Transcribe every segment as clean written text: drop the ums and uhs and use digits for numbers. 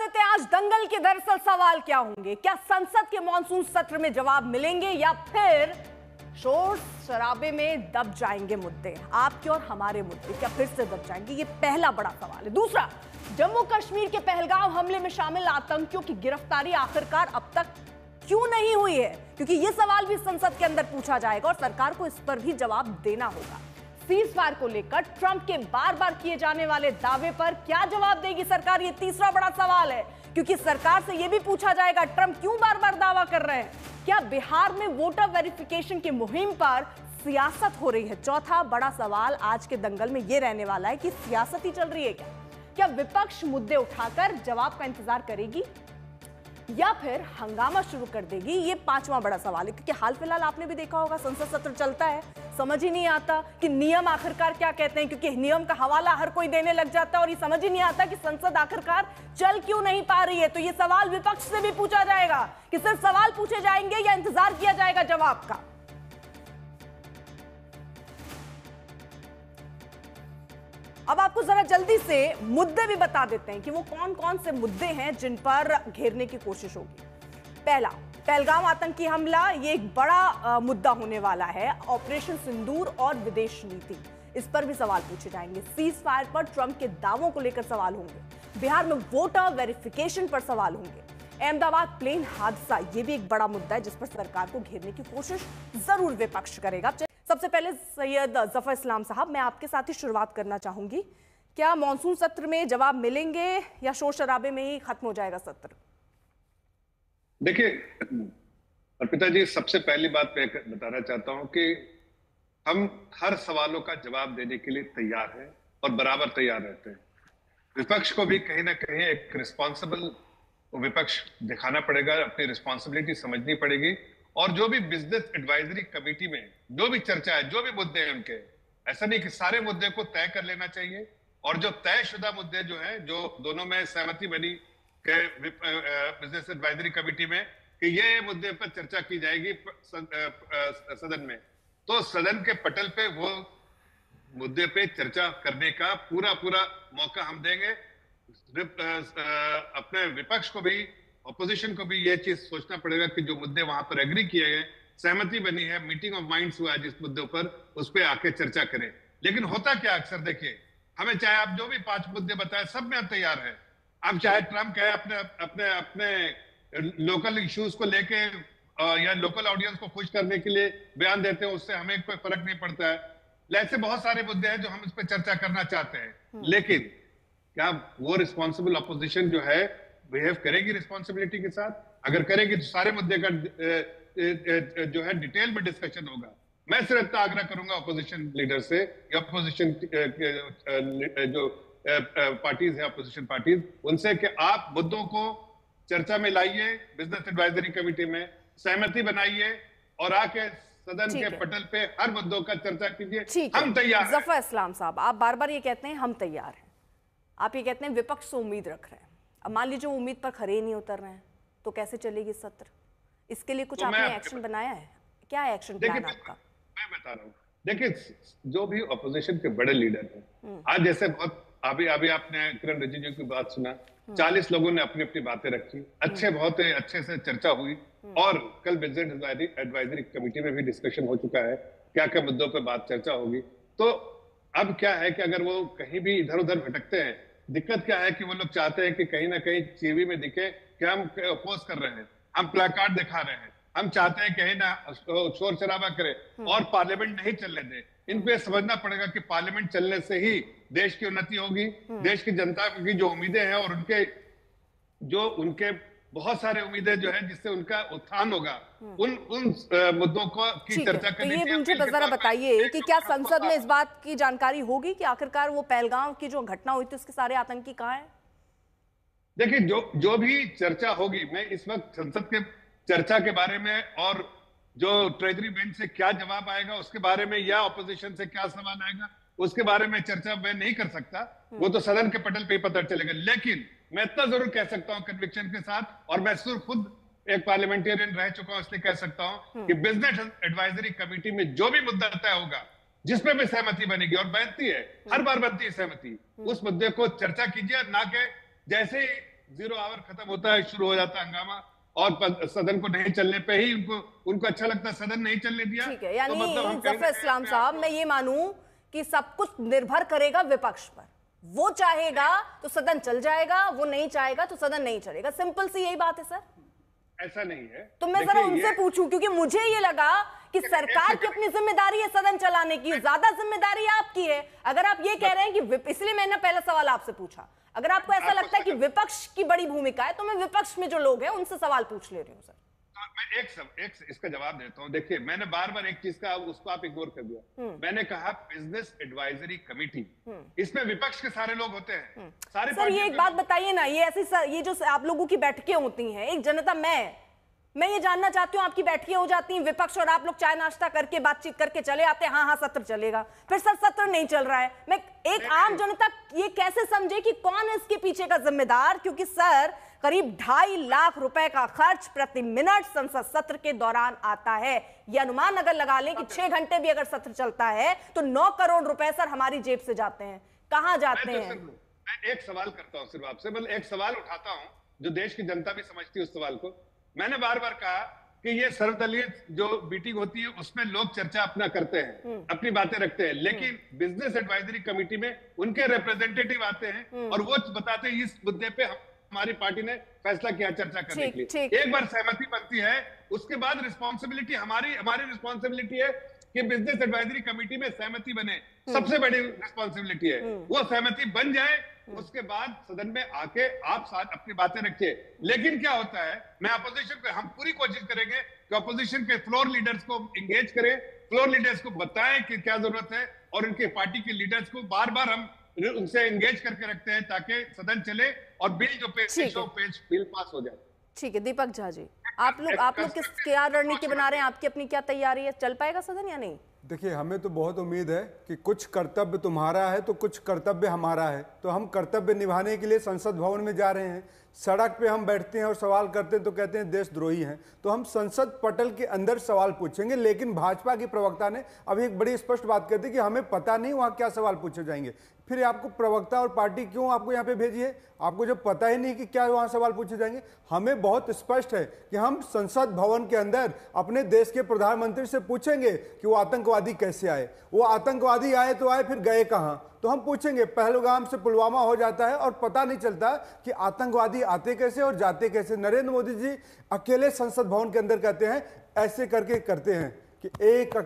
देते हैं आज दंगल के दरअसल सवाल क्या होंगे। क्या संसद के मॉनसून सत्र में जवाब मिलेंगे या फिर शोर शराबे में दब जाएंगे मुद्दे, आपके और हमारे मुद्दे क्या फिर से दब जाएंगे? ये पहला बड़ा सवाल है। दूसरा, जम्मू कश्मीर के पहलगाम हमले में शामिल आतंकियों की गिरफ्तारी आखिरकार अब तक क्यों नहीं हुई है, क्योंकि यह सवाल भी संसद के अंदर पूछा जाएगा और सरकार को इस पर भी जवाब देना होगा। सीज़फायर को लेकर ट्रंप के बार बार किए जाने वाले दावे पर क्या जवाब देगी सरकार, ये तीसरा बड़ा सवाल है, क्योंकि सरकार से यह भी पूछा जाएगा ट्रंप क्यों बार बार दावा कर रहे हैं। क्या बिहार में वोटर वेरिफिकेशन की मुहिम पर सियासत हो रही है? चौथा बड़ा सवाल आज के दंगल में यह रहने वाला है कि सियासत ही चल रही है क्या विपक्ष मुद्दे उठाकर जवाब का इंतजार करेगी या फिर हंगामा शुरू कर देगी? ये पांचवा बड़ा सवाल है, क्योंकि हाल फिलहाल आपने भी देखा होगा संसद सत्र चलता है, समझ ही नहीं आता कि नियम आखिरकार क्या कहते हैं, क्योंकि नियम का हवाला हर कोई देने लग जाता है और ये समझ ही नहीं आता कि संसद आखिरकार चल क्यों नहीं पा रही है। तो ये सवाल विपक्ष से भी पूछा जाएगा कि सिर्फ सवाल पूछे जाएंगे या इंतजार किया जाएगा जवाब का। अब आपको जरा जल्दी से मुद्दे भी बता देते हैं कि वो कौन कौन से मुद्दे हैं जिन पर घेरने की कोशिश होगी। पहला, पहलगाम आतंकी हमला, ये एक बड़ा मुद्दा होने वाला है। ऑपरेशन सिंदूर और विदेश नीति, इस पर भी सवाल पूछे जाएंगे। सीज फायर पर ट्रंप के दावों को लेकर सवाल होंगे। बिहार में वोटर वेरिफिकेशन पर सवाल होंगे। अहमदाबाद प्लेन हादसा, ये भी एक बड़ा मुद्दा है जिस पर सरकार को घेरने की कोशिश जरूर विपक्ष करेगा। सबसे पहले सैयद जफर इस्लाम साहब, मैं आपके साथ ही शुरुआत करना चाहूंगी। क्या मॉनसून सत्र में जवाब मिलेंगे या शोर शराबे में ही खत्म हो जाएगा सत्र? देखिए अर्पिता जी, सबसे पहली बात मैं बताना चाहता हूं कि हम हर सवालों का जवाब देने के लिए तैयार हैं और बराबर तैयार रहते हैं। विपक्ष को भी कहीं ना कहीं एक रिस्पॉन्सिबल विपक्ष दिखाना पड़ेगा, अपनी रिस्पॉन्सिबिलिटी समझनी पड़ेगी। और जो भी बिजनेस एडवाइजरी कमेटी में जो भी चर्चा है, जो भी मुद्दे हैं उनके, ऐसा नहीं कि सारे मुद्दे को तय कर लेना चाहिए। और जो तयशुदा मुद्दे जो हैं, जो दोनों में सहमति बनी के बिजनेस एडवाइजरी कमेटी में कि ये मुद्दे पर चर्चा की जाएगी सदन में, तो सदन के पटल पे वो मुद्दे पे चर्चा करने का पूरा मौका हम देंगे। अपने विपक्ष को भी, ऑपोजिशन को भी यह चीज सोचना पड़ेगा कि जो मुद्दे वहां पर एग्री किए गए, सहमति बनी है, मीटिंग ऑफ माइंड्स हुआ है जिस मुद्दों पर, उस पर आके चर्चा करें। लेकिन होता क्या अक्सर, देखिए हमें चाहे आप जो भी 5 मुद्दे बताए, सब में हम तैयार हैं। अब चाहे ट्रम्प कहे अपने लोकल इश्यूज को लेके या लोकल ऑडियंस को खुश करने के लिए बयान देते हैं, उससे हमें कोई फर्क नहीं पड़ता है। ऐसे बहुत सारे मुद्दे हैं जो हम इस पर चर्चा करना चाहते हैं। लेकिन क्या वो रिस्पॉन्सिबल अपोजिशन जो है बिहेव करेगी रिस्पॉन्सिबिलिटी के साथ? अगर करेगी तो सारे मुद्दे का जो है डिटेल में डिस्कशन होगा। मैं सिर्फ इतना आग्रह करूंगा अपोजिशन लीडर से या अपोजिशन जो पार्टीज है, अपोजिशन पार्टीज, उनसे कि आप मुद्दों को चर्चा में लाइए, बिजनेस एडवाइजरी कमेटी में सहमति बनाइए और आके सदन के पटल पे हर मुद्दों का चर्चा कीजिए। हम तैयार हैं। जफर इस्लाम साहब, आप बार बार ये कहते हैं हम तैयार हैं, आप ये कहते हैं विपक्ष से उम्मीद रख रहे हैं। अब मान लीजिए उम्मीद पर खरे नहीं उतर रहे हैं, तो कैसे चलेगी सत्र? इसके लिए कुछ तो आपने एक्शन बनाया है? क्या है एक्शन प्लान आपका? मैं बता रहा हूँ, देखिए जो भी ऑपोजिशन के बड़े लीडर हैं, आज जैसे बहुत अभी आपने किरण रिजिजू की बात सुना, 40 लोगों ने अपनी अपनी बातें रखी, बहुत अच्छे से चर्चा हुई। और कल बिजनेस एडवाइजरी कमेटी में भी डिस्कशन हो चुका है, क्या क्या मुद्दों पर बात चर्चा होगी। तो अब क्या है कि अगर वो कहीं भी इधर उधर भटकते हैं, दिक्कत क्या है कि वो लोग चाहते हैं कि कहीं ना कहीं टीवी में दिखे कि हम अपोज कर रहे हैं, हम प्लेकार्ड दिखा रहे हैं, हम चाहते हैं कहीं ना शोर शराबा करें और पार्लियामेंट नहीं चलने दें। इनको ये समझना पड़ेगा कि पार्लियामेंट चलने से ही देश की उन्नति होगी, देश की जनता की जो उम्मीदें हैं और उनके बहुत सारे उम्मीदें जो है जिससे उनका उत्थान होगा, उन मुद्दों को की चर्चा करनी चाहिए। ये मुझे जरा बताइए कि क्या संसद में इस बात की जानकारी होगी कि आखिरकार वो पहलगाम की जो घटना हुई थी उसके सारे आतंकी कहाँ हैं? देखिए जो भी चर्चा होगी, मैं इस वक्त संसद के चर्चा के बारे में और जो ट्रेजरी बेंच से क्या जवाब आएगा उसके बारे में या ऑपोजिशन से क्या सवाल आएगा उसके बारे में चर्चा मैं नहीं कर सकता, वो तो सदन के पटल पे पता चलेगा। लेकिन मैं इतना जरूर कह सकता हूं कन्विक्शन के साथ, और मैं सिर्फ खुद एक पार्लियामेंटेरियन रह चुका हूं इसलिए कह सकता हूं कि बिजनेस एडवाइजरी कमेटी में जो भी मुद्दा तय होगा, जिसमें भी सहमति बनेगी और बनती है, हर बार बनती है सहमति, उस मुद्दे को चर्चा कीजिए, ना कि जैसे जीरो आवर खत्म होता है, शुरू हो जाता है हंगामा, और सदन को नहीं चलने पे ही उनको अच्छा लगता है, सदन नहीं चलने दिया। ठीक है, यानी तो मतलब जफर इस्लाम साहब, मैं ये मानूं कि सब कुछ निर्भर करेगा विपक्ष पर। वो चाहेगा तो सदन चल जाएगा, वो नहीं चाहेगा तो सदन नहीं चलेगा। सिंपल सी यही बात है सर। ऐसा नहीं है। तो मैं जरा उनसे पूछूं, क्योंकि मुझे ये लगा कि सरकार की अपनी जिम्मेदारी है सदन चलाने की, ज्यादा जिम्मेदारी आपकी है। अगर आप ये कह रहे हैं कि इसलिए मैंने पहला सवाल आपसे पूछा, अगर आपको ऐसा लगता है कि विपक्ष की बड़ी भूमिका है, तो मैं विपक्ष में जो लोग हैं उनसे सवाल पूछ ले रही हूँ सर। मैं एक इसका जवाब देता हूं। देखिए, मैंने बार बार एक चीज का, उसको आप इग्नोर कर दिया। मैंने कहा बिजनेस एडवाइजरी कमेटी, इसमें विपक्ष के सारे लोग होते हैं, सारे। सर ये एक बात बताइए ना, ये ऐसी ये जो आप लोगों की बैठकें होती हैं, एक जनता, मैं ये जानना चाहती हूँ, आपकी बैठकें हो जाती हैं, विपक्ष और आप लोग चाय नाश्ता करके बातचीत करके चले आते हैं, हाँ सत्र चलेगा, फिर सर सत्र नहीं चल रहा है। मैं एक आम जनता ये कैसे समझे कि कौन है इसके पीछे का जिम्मेदार? क्योंकि सर करीब 2.5 लाख रुपए का खर्च प्रति मिनट संसद सत्र के दौरान आता है। ये अनुमान अगर लगा लें कि 6 घंटे भी अगर सत्र चलता है तो 9 करोड़ रुपए सर हमारी जेब से जाते हैं। कहां जाते हैं? मैं एक सवाल करता हूं सिर्फ आपसे, मतलब एक सवाल उठाता हूं जो देश की जनता भी समझती है उस सवाल को। मैंने बार बार कहा कि ये सर्वदलीय जो मीटिंग होती है उसमें लोग चर्चा अपना करते हैं, अपनी बातें रखते हैं, लेकिन बिजनेस एडवाइजरी कमेटी में उनके रिप्रेजेंटेटिव आते हैं और वो बताते हैं इस मुद्दे पे हमारी पार्टी ने फैसला किया चर्चा करने के लिए। एक बार सहमति बनती है, उसके बाद रिस्पॉन्सिबिलिटी हमारी रिस्पॉन्सिबिलिटी है कि बिजनेस एडवाइजरी कमेटी में सहमति बने। सबसे बड़ी रिस्पॉन्सिबिलिटी है वो सहमति बन जाए, उसके बाद सदन में आके आप साथ अपनी बातें रखिए। लेकिन क्या होता है, मैं अपोजिशन पे, हम पूरी कोशिश करेंगे कि अपोजिशन के फ्लोर लीडर्स को इंगेज करें, फ्लोर लीडर्स को बताएं कि क्या जरूरत है, और उनके पार्टी के लीडर्स को बार बार हम उनसे एंगेज करके रखते हैं ताकि सदन चले और बिल जो बिल पास हो जाए। ठीक है, दीपक झा जी, आप लोग क्या रणनीति बना रहे हैं? आपकी अपनी क्या तैयारी है? चल पाएगा सदन या नहीं? देखिए, हमें तो बहुत उम्मीद है कि कुछ कर्तव्य तुम्हारा है तो कुछ कर्तव्य हमारा है, तो हम कर्तव्य निभाने के लिए संसद भवन में जा रहे हैं। सड़क पे हम बैठते हैं और सवाल करते हैं तो कहते हैं देशद्रोही हैं, तो हम संसद पटल के अंदर सवाल पूछेंगे। लेकिन भाजपा की प्रवक्ता ने अभी एक बड़ी स्पष्ट बात कर दी कि हमें पता नहीं वहाँ क्या सवाल पूछे जाएंगे। फिर आपको प्रवक्ता और पार्टी क्यों आपको यहाँ पे भेजी है? आपको जब पता ही नहीं कि क्या वहाँ सवाल पूछे जाएंगे। हमें बहुत स्पष्ट है कि हम संसद भवन के अंदर अपने देश के प्रधानमंत्री से पूछेंगे कि वो आतंकवादी कैसे आए, वो आतंकवादी आए तो आए, फिर गए कहाँ, तो हम पूछेंगे। पहलगाम से पुलवामा हो जाता है और पता नहीं चलता कि आतंकवादी आते कैसे और जाते कैसे। नरेंद्र मोदी जी अकेले संसद भवन के अंदर कहते हैं, ऐसे करके करते हैं कि एक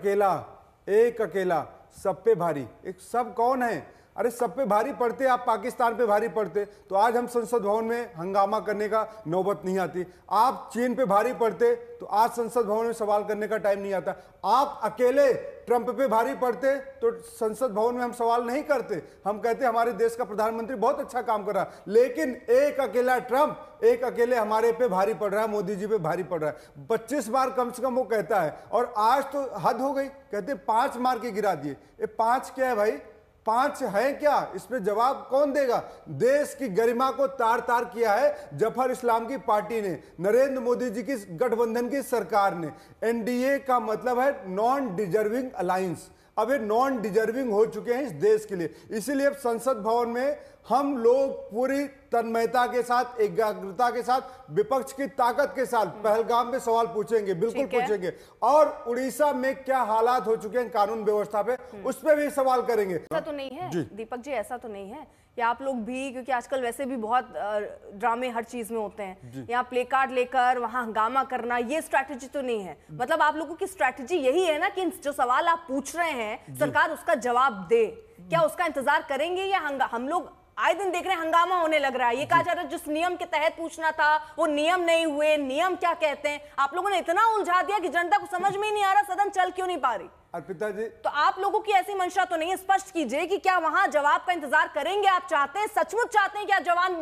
अकेला सब पे भारी। एक सब कौन है? अरे सब पे भारी पड़ते, आप पाकिस्तान पे भारी पड़ते तो आज हम संसद भवन में हंगामा करने का नौबत नहीं आती। आप चीन पे भारी पड़ते तो आज संसद भवन में सवाल करने का टाइम नहीं आता। आप अकेले ट्रंप पे भारी पड़ते तो संसद भवन में हम सवाल नहीं करते। हम कहते हमारे देश का प्रधानमंत्री बहुत अच्छा काम कर रहा है, लेकिन एक अकेला ट्रंप, एक अकेले हमारे पे भारी पड़ रहा है, मोदी जी पे भारी पड़ रहा है। 25 बार कम से कम वो कहता है, और आज तो हद हो गई, कहते 5 मार के गिरा दिए। ये 5 क्या है भाई? 5 है क्या? इस पे जवाब कौन देगा? देश की गरिमा को तार तार किया है जफर इस्लाम की पार्टी ने, नरेंद्र मोदी जी की गठबंधन की सरकार ने। एनडीए का मतलब है नॉन डिजर्विंग अलायंस। अब ये नॉन डिजर्विंग हो चुके हैं इस देश के लिए। इसीलिए अब संसद भवन में हम लोग पूरी तन्मयता के साथ, एकाग्रता के साथ, विपक्ष की ताकत के साथ पहलगाम में सवाल पूछेंगे, बिल्कुल पूछेंगे। और उड़ीसा में क्या हालात हो चुके हैं कानून व्यवस्था पे, उस पर भी सवाल करेंगे। ऐसा तो नहीं है दीपक जी, ऐसा तो नहीं है कि आप लोग भी, क्योंकि आजकल वैसे भी बहुत ड्रामे हर चीज में होते हैं, यहाँ प्ले कार्ड लेकर वहां हंगामा करना, ये स्ट्रैटेजी तो नहीं है। मतलब आप लोगों की स्ट्रैटेजी यही है ना कि जो सवाल आप पूछ रहे हैं सरकार उसका जवाब दे। क्या उसका इंतजार करेंगे या हम लोग आए दिन देख रहे हैं हंगामा होने लग रहा है? ये कहा जा रहा है जिस नियम के तहत पूछना था वो नियम नहीं हुए, नियम क्या कहते हैं? आप लोगों ने इतना उलझा दिया कि जनता को समझ में ही नहीं आ रहा सदन चल क्यों नहीं पा रही। अर्पिता जी, तो आप लोगों की ऐसी मंशा तो नहीं है? स्पष्ट कीजिए कि क्या वहां जवाब का इंतजार करेंगे? आप चाहते हैं, सचमुच चाहते हैं क्या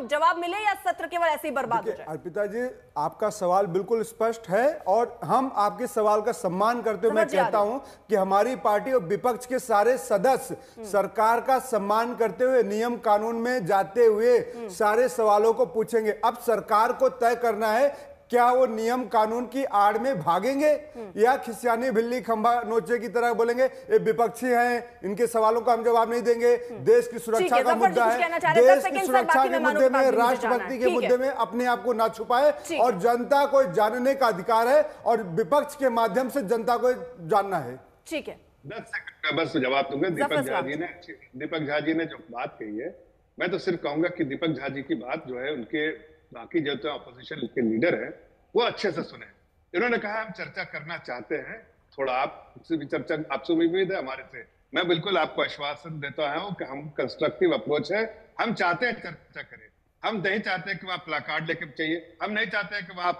जवाब मिले, या सत्र केवल ऐसे ही बर्बाद हो जाए? अर्पिता जी, आपका सवाल बिल्कुल स्पष्ट है और हम आपके सवाल का सम्मान करते हुए मैं कहता हूं कि हमारी पार्टी और विपक्ष के सारे सदस्य सरकार का सम्मान करते हुए, नियम कानून में जाते हुए सारे सवालों को पूछेंगे। अब सरकार को तय करना है क्या वो नियम कानून की आड़ में भागेंगे या खिसियानी बिल्ली खंभा नोचे की तरह बोलेंगे ये विपक्षी हैं, इनके सवालों का हम जवाब नहीं देंगे, देश की सुरक्षा का मुद्दा है, देश की सुरक्षा के मुद्दे में, राष्ट्रभक्ति के मुद्दे में अपने आप को ना छुपाए और जनता को जानने का अधिकार है और विपक्ष के माध्यम से जनता को जानना है। ठीक है, 10 सेकंड का बस जवाब दूंगा। दीपक झा जी ने जो बात कही है, मैं तो सिर्फ कहूंगा कि दीपक झा जी की बात जो है उनके बाकी जो तो अपोजिशन के लीडर हैं वो अच्छे से सुने। इन्होंने कहा हम चर्चा करना चाहते हैं, थोड़ा आपसे भी चर्चा, आपसे भी उम्मीद है हमारे से। मैं बिल्कुल आपको आश्वासन देता हूं कि हम कंस्ट्रक्टिव अप्रोच है, हम चाहते हैं चर्चा करें, हम नहीं चाहते कि वहां प्लाकार्ड लेके चाहिए, हम नहीं चाहते कि वहां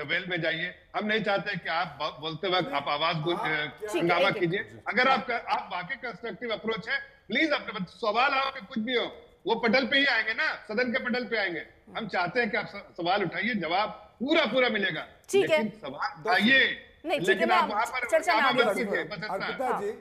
वेल में जाइए, हम नहीं चाहते कि आप बोलते वक्त आप आवाज हंगामा कीजिए। अगर आप वाकई कंस्ट्रक्टिव अप्रोच है, प्लीज अपने सवाल आपके कुछ भी हो वो पटल पे ही आएंगे ना, सदन के पटल पे आएंगे। हम चाहते हैं कि आप सवाल उठाइए, जवाब पूरा मिलेगा, लेकिन सवाल उठाइए, लेकिन आप वहां पर अर्पिता जी,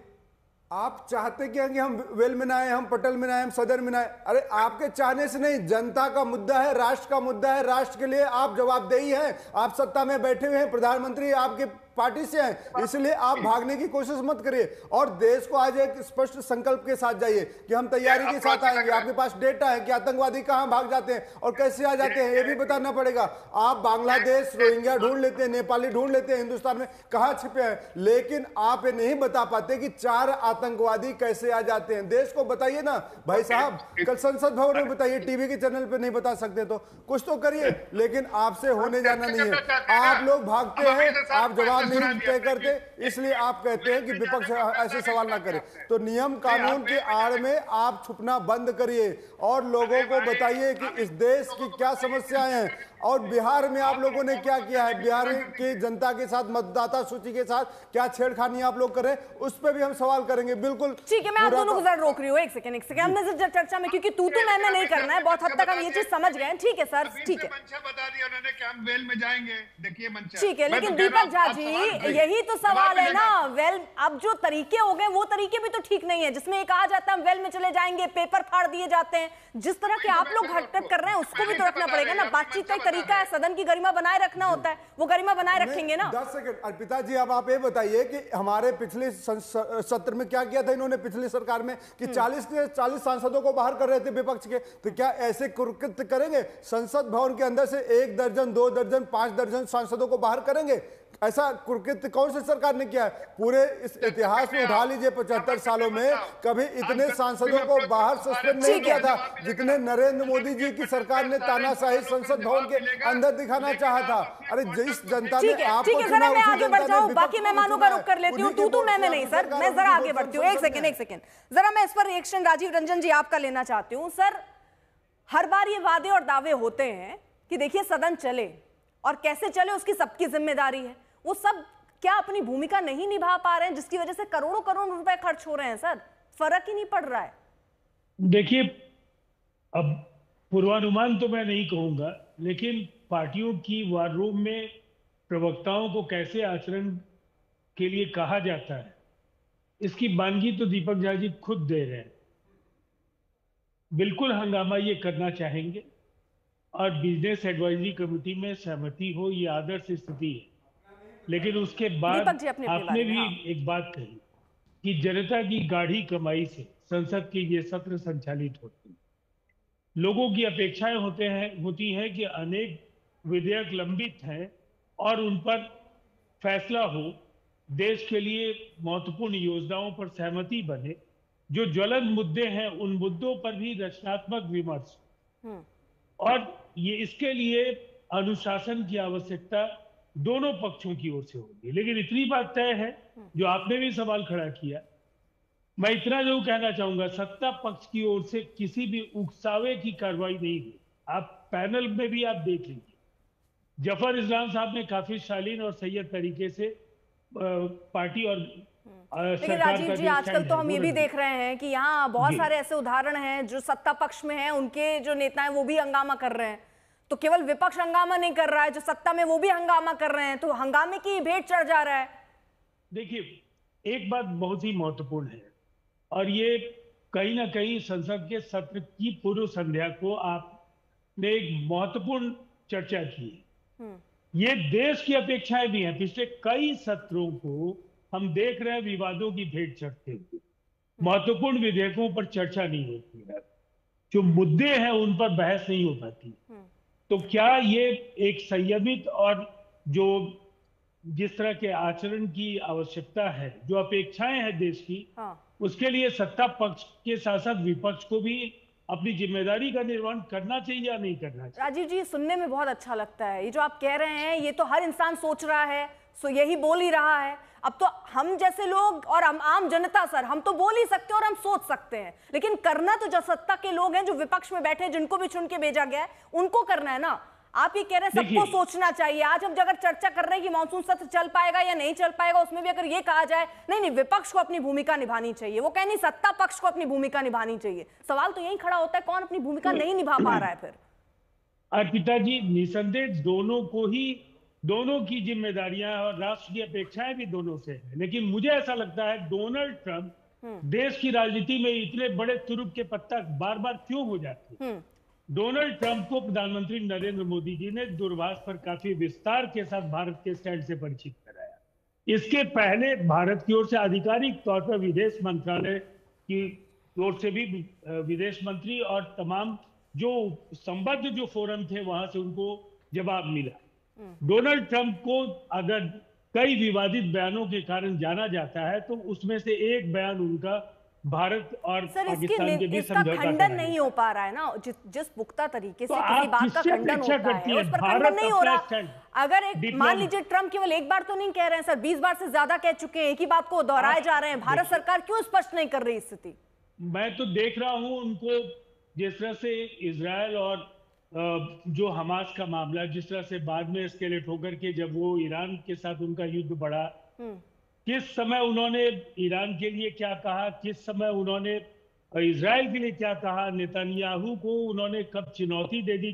आप चाहते क्या कि हम वेल में ना आए, हम पटल में ना आए, हम सदन में ना आए? अरे आपके चाहने से नहीं, जनता का मुद्दा है, राष्ट्र का मुद्दा है, राष्ट्र के लिए आप जवाबदेही हैं। आप सत्ता में बैठे हुए हैं, प्रधानमंत्री आपके पार्टी से हैं, इसलिए आप भागने की कोशिश मत करिए और देश को आज एक स्पष्ट संकल्प के साथ जाइए कि हम तैयारी के साथ आएंगे। आपके पास डेटा है कि आतंकवादी कहां भाग जाते हैं और कैसे आ जाते हैं, ये भी बताना पड़ेगा। आप बांग्लादेश, रोहिंग्या ढूंढ लेते हैं, नेपाली ढूंढ लेते हैं, हिंदुस्तान में कहां छिपे हैं, लेकिन आप ये नहीं बता पाते कि 4 आतंकवादी कैसे आ जाते हैं। देश को बताइए ना भाई साहब, कल संसद भवन में बताइए, टीवी के चैनल पे नहीं बता सकते तो कुछ तो करिए, लेकिन आपसे होने जाना नहीं है। आप लोग भागते हैं, आप जवाब नहीं तय करते, इसलिए आप कहते हैं कि विपक्ष ऐसे सवाल ना करे। तो नियम कानून की आड़ में आप छुपना बंद करिए और लोगों को बताइए कि इस देश की क्या समस्याएं हैं और बिहार में आप लोगों ने क्या किया है, बिहार की जनता के साथ, मतदाता सूची के साथ क्या छेड़खानी आप लोग करें, उस पर भी हम सवाल करेंगे। बिल्कुल ठीक है, मैं आप दोनों को जरा रोक रही हूँ, एक सेकंड हमने चर्चा में, क्योंकि तू तो मैं नहीं करना है, बहुत हद तक हम ये चीज समझ गए। ठीक है सर, ठीक है, बता दिया उन्होंने कि हम वेल में जाएंगे, देखिए मंशा। ठीक है, लेकिन दीपक झा जी यही तो सवाल है ना, वेल अब जो तरीके हो गए वो तरीके भी तो ठीक नहीं है, जिसमें कहा जाता है हम वेल में चले जाएंगे, पेपर फाड़ दिए जाते हैं, जिस तरह के आप लोग हरकत कर रहे हैं उसको भी तो रखना पड़ेगा ना। बातचीत का तरीका है, सदन की गरिमा बनाए रखना होता है, वो गरिमा बनाए रखेंगे ना। 10 सेकंड अर्पिता जी, अब आप ये बताइए कि हमारे पिछले सत्र में क्या किया था इन्होंने, पिछली सरकार में, कि 40 सांसदों को बाहर कर रहे थे विपक्ष के, तो क्या ऐसे कुकृत्य करेंगे? संसद भवन के अंदर से 1 दर्जन 2 दर्जन 5 दर्जन सांसदों को बाहर करेंगे? ऐसा कुकृत्य कौन सी सरकार ने किया है? पूरे इस इतिहास में उठा लीजिए 75 सालों में कभी इतने सांसदों को बाहर सस्पेंड नहीं किया था जितने नरेंद्र मोदी जी की सरकार ने तानाशाही संसद भवन के अंदर दिखाना चाहा था। अरे जिस जनता ने आपको चुना, मैं आगे बढ़ जाऊं, बाकी मेहमानों का रुख कर लेती हूँ, तू मैं नहीं सर, मैं जरा आगे बढ़ती हूँ। एक सेकंड जरा मैं इस पर रिएक्शन राजीव रंजन जी आपका लेना चाहती हूँ। सर, हर बार ये वादे और दावे होते हैं कि देखिए सदन चले, और कैसे चले उसकी सबकी जिम्मेदारी है, वो सब क्या अपनी भूमिका नहीं निभा पा रहे हैं जिसकी वजह से करोड़ों रुपए खर्च हो रहे हैं? सर, फर्क ही नहीं पड़ रहा है। देखिए, अब पूर्वानुमान तो मैं नहीं कहूंगा, लेकिन पार्टियों की वार रूम में प्रवक्ताओं को कैसे आचरण के लिए कहा जाता है, इसकी बानगी तो दीपक झा जी खुद दे रहे हैं। बिल्कुल हंगामा ये करना चाहेंगे और बिजनेस एडवाइजरी कमेटी में सहमति हो, ये आदर्श स्थिति है। लेकिन उसके बाद आपने भी एक बात कही कि जनता की गाढ़ी कमाई से संसद के ये सत्र संचालित होते हैं। लोगों की अपेक्षाएं होती हैं कि अनेक विधेयक लंबित हैं और उन पर फैसला हो, देश के लिए महत्वपूर्ण योजनाओं पर सहमति बने, जो ज्वलंत मुद्दे हैं उन मुद्दों पर भी रचनात्मक विमर्श, और ये इसके लिए अनुशासन की आवश्यकता दोनों पक्षों की ओर से होगी। लेकिन इतनी बात तय है, जो आपने भी सवाल खड़ा किया, मैं इतना जरूर कहना चाहूंगा, सत्ता पक्ष की ओर से किसी भी उकसावे की कार्रवाई नहीं हुई। आप पैनल में भी आप देख लीजिए, जफर इस्लाम साहब ने काफी शालीन और सही तरीके से पार्टी और लेकिन राजीव जी, आजकल तो हम ये भी देख रहे हैं कि यहाँ बहुत सारे ऐसे उदाहरण हैं जो सत्ता पक्ष में हैं, उनके जो नेता हैं वो भी हंगामा कर रहे हैं। तो केवल विपक्ष हंगामा नहीं कर रहा है, जो सत्ता में वो भी हंगामा कर रहे हैं, तो हंगामे की भेंट चढ़ जा रहा है। देखिए, एक बात बहुत ही महत्वपूर्ण है, और ये कहीं ना कहीं संसद के सत्र की पूर्व संध्या को आपने एक महत्वपूर्ण चर्चा की है। ये देश की अपेक्षाएं भी हैं। पिछले कई सत्रों को हम देख रहे हैं विवादों की भेंट चढ़ते हुए, महत्वपूर्ण विधेयकों पर चर्चा नहीं होती है, जो मुद्दे हैं उन पर बहस नहीं हो पाती। तो क्या ये एक संयमित और जो जिस तरह के आचरण की आवश्यकता है, जो अपेक्षाएं हैं देश की, उसके लिए सत्ता पक्ष के साथ साथ विपक्ष को भी अपनी जिम्मेदारी का निर्वहन करना चाहिए या नहीं करना चाहिए? राजीव जी, सुनने में बहुत अच्छा लगता है। ये जो आप कह रहे हैं ये तो हर इंसान सोच रहा है, सो यही बोल ही रहा है। अब तो हम जैसे लोग और हम आम जनता सर, हम तो बोल ही सकते हैं और हम सोच सकते हैं, लेकिन करना तो जो सत्ता के लोग हैं, जो विपक्ष में बैठे, जिनको भी चुन के भेजा गया है, उनको करना है ना। आप ही कह रहे हैं सबको सोचना चाहिए। आज हम अगर चर्चा कर रहे हैं कि मानसून सत्र चल पाएगा या नहीं चल पाएगा, उसमें भी अगर ये कहा जाए नहीं विपक्ष को अपनी भूमिका निभानी चाहिए, वो कह नहीं सत्ता पक्ष को अपनी भूमिका निभानी चाहिए। सवाल तो यही खड़ा होता है, कौन अपनी भूमिका नहीं निभा पा रहा है फिर? अर्पिता जी, निसंदेह दोनों की जिम्मेदारियां और राष्ट्र की अपेक्षाएं भी दोनों से है, लेकिन मुझे ऐसा लगता है डोनाल्ड ट्रंप देश की राजनीति में इतने बड़े तुरुप के पत्ता बार बार क्यों हो जाते हैं? डोनाल्ड ट्रंप को प्रधानमंत्री नरेंद्र मोदी जी ने दूरभाष पर काफी विस्तार के साथ भारत के स्टैंड से परिचित कराया। इसके पहले भारत की ओर से आधिकारिक तौर पर विदेश मंत्रालय की ओर से भी विदेश मंत्री और तमाम जो संबद्ध जो फोरम थे वहां से उनको जवाब मिला। डोनाल्ड ट्रंप को अगर कई विवादित बयानों के कारण जाना जाता है तो उसमें से एक बयान उनका भारत और पाकिस्तान के बीच समझौता खंडन नहीं हो पा रहा है ना, जिस पुख्ता तरीके से किसी बात का खंडन होता है उस पर खंडन नहीं हो रहा। अगर एक मान लीजिए ट्रंप केवल एक बार तो नहीं कह रहे हैं सर, 20 बार से ज्यादा कह चुके हैं, एक ही बात को दोहराए जा रहे हैं। भारत सरकार क्यों स्पष्ट नहीं कर रही स्थिति? मैं तो देख रहा हूं उनको, जिस तरह से इजरायल और जो हमास का मामला जिस तरह से बाद में एस्केलेट होकर के जब वो ईरान के साथ उनका युद्ध बढ़ा, किस समय उन्होंने ईरान के लिए क्या कहा, किस समय उन्होंने इजराइल के लिए क्या कहा, नेतन्याहू को उन्होंने कब चुनौती दे दी।